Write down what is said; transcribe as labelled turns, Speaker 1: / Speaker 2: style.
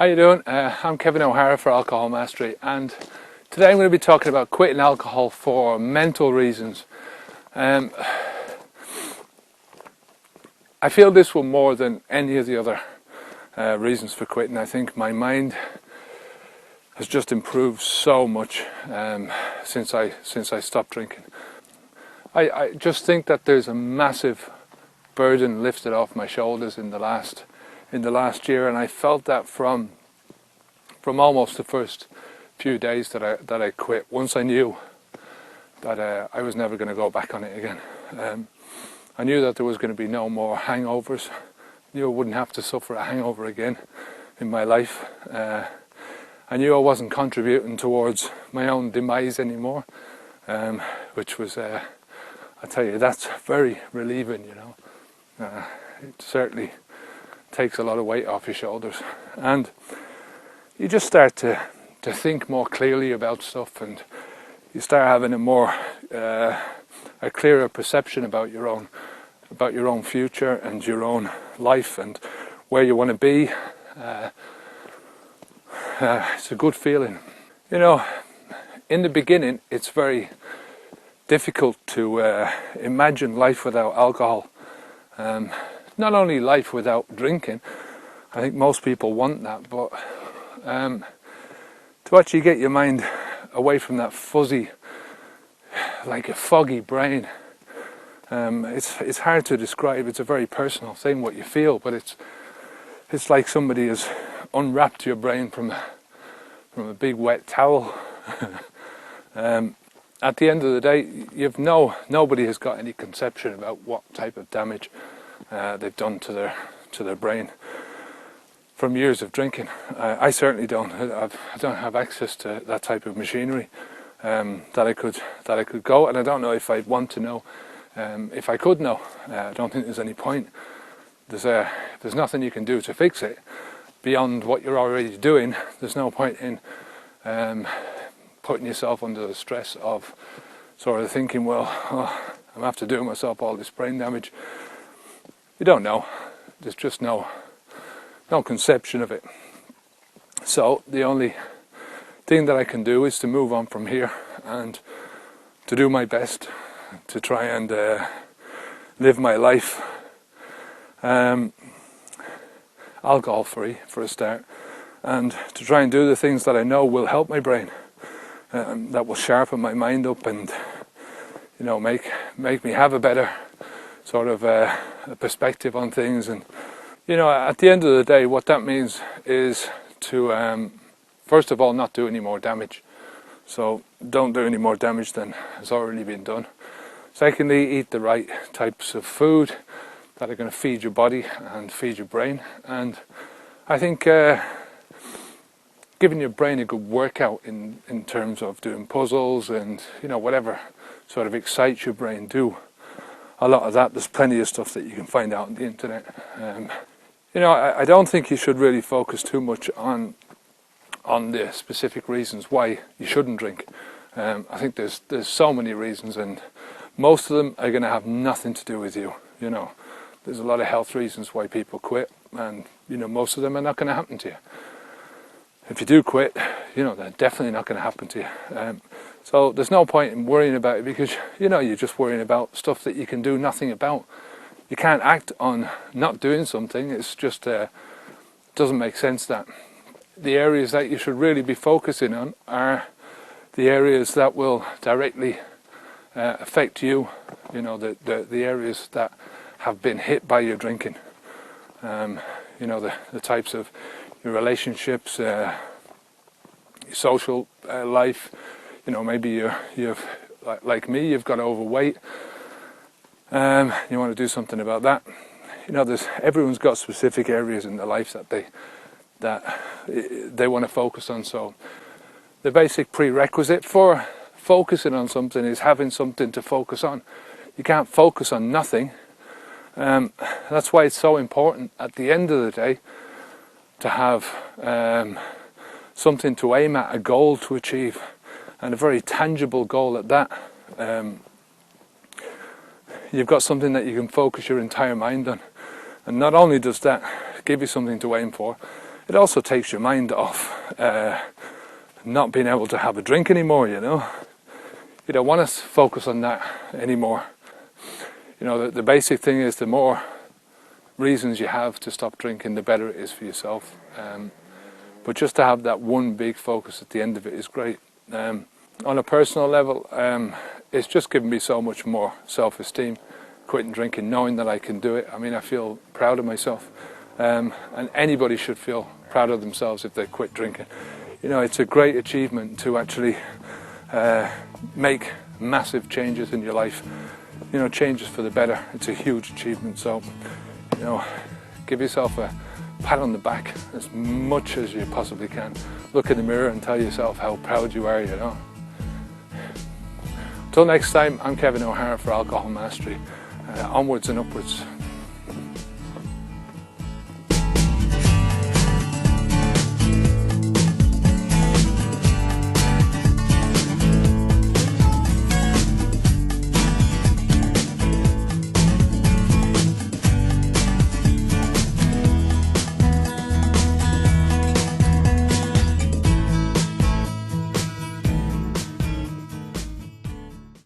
Speaker 1: How you doing? I'm Kevin O'Hara for Alcohol Mastery, and today I'm going to be talking about quitting alcohol for mental reasons. I feel this one more than any of the other reasons for quitting. I think my mind has just improved so much since I stopped drinking. I just think that there's a massive burden lifted off my shoulders in the last year, and I felt that from almost the first few days that I quit. Once I knew that I was never going to go back on it again. I knew that there was going to be no more hangovers. I knew I wouldn't have to suffer a hangover again in my life. I knew I wasn't contributing towards my own demise anymore, which was, I tell you, that's very relieving, you know. It certainly takes a lot of weight off your shoulders, and you just start to think more clearly about stuff, and you start having a clearer perception about your own future and your own life and where you want to be. It's a good feeling, you know. In the beginning, it's very difficult to imagine life without alcohol. Not only life without drinking, I think most people want that, but to actually get your mind away from that fuzzy, like a foggy brain, it's hard to describe. It's a very personal thing, what you feel, but it's like somebody has unwrapped your brain from a big wet towel. At the end of the day, nobody has got any conception about what type of damage they've done to their brain from years of drinking. I certainly don't. I don't have access to that type of machinery that I could go, and I don't know if I'd want to know. If I could know, I don't think there's any point. There's nothing you can do to fix it beyond what you're already doing. There's no point in putting yourself under the stress of sort of thinking, well, I'm after doing myself all this brain damage. You don't know. There's just no conception of it. So the only thing that I can do is to move on from here and to do my best to try and live my life alcohol free for a start, and to try and do the things that I know will help my brain, that will sharpen my mind up and, you know, make me have a better sort of a perspective on things. And, you know, at the end of the day, what that means is to first of all not do any more damage. So don't do any more damage than has already been done. Secondly, eat the right types of food that are going to feed your body and feed your brain. And I think giving your brain a good workout in terms of doing puzzles and, you know, whatever sort of excites your brain, do a lot of that. There's plenty of stuff that you can find out on the internet. You know, I don't think you should really focus too much on the specific reasons why you shouldn't drink. I think there's so many reasons, and most of them are going to have nothing to do with you. You know, there's a lot of health reasons why people quit, and, you know, most of them are not going to happen to you. If you do quit, you know, they're definitely not going to happen to you. So there's no point in worrying about it, because, you know, you're just worrying about stuff that you can do nothing about. You can't act on not doing something. It's just doesn't make sense. That the areas that you should really be focusing on are the areas that will directly affect you. You know, the areas that have been hit by your drinking. You know, the types of your relationships, your social life. You know, maybe you've like me, you've got overweight. You want to do something about that. You know, everyone's got specific areas in their life that they want to focus on. So the basic prerequisite for focusing on something is having something to focus on. You can't focus on nothing. That's why it's so important at the end of the day to have something to aim at, a goal to achieve, and a very tangible goal at that. You've got something that you can focus your entire mind on, and not only does that give you something to aim for, it also takes your mind off not being able to have a drink anymore, you know. You don't want to focus on that anymore. You know, the basic thing is the more reasons you have to stop drinking, the better it is for yourself. But just to have that one big focus at the end of it is great. On a personal level, it's just given me so much more self-esteem, quitting drinking, knowing that I can do it. I mean, I feel proud of myself. And anybody should feel proud of themselves if they quit drinking. You know, it's a great achievement to actually make massive changes in your life. You know, changes for the better. It's a huge achievement. So, you know, give yourself a pat on the back as much as you possibly can. Look in the mirror and tell yourself how proud you are, you know. Till next time, I'm Kevin O'Hara for Alcohol Mastery. Onwards and upwards.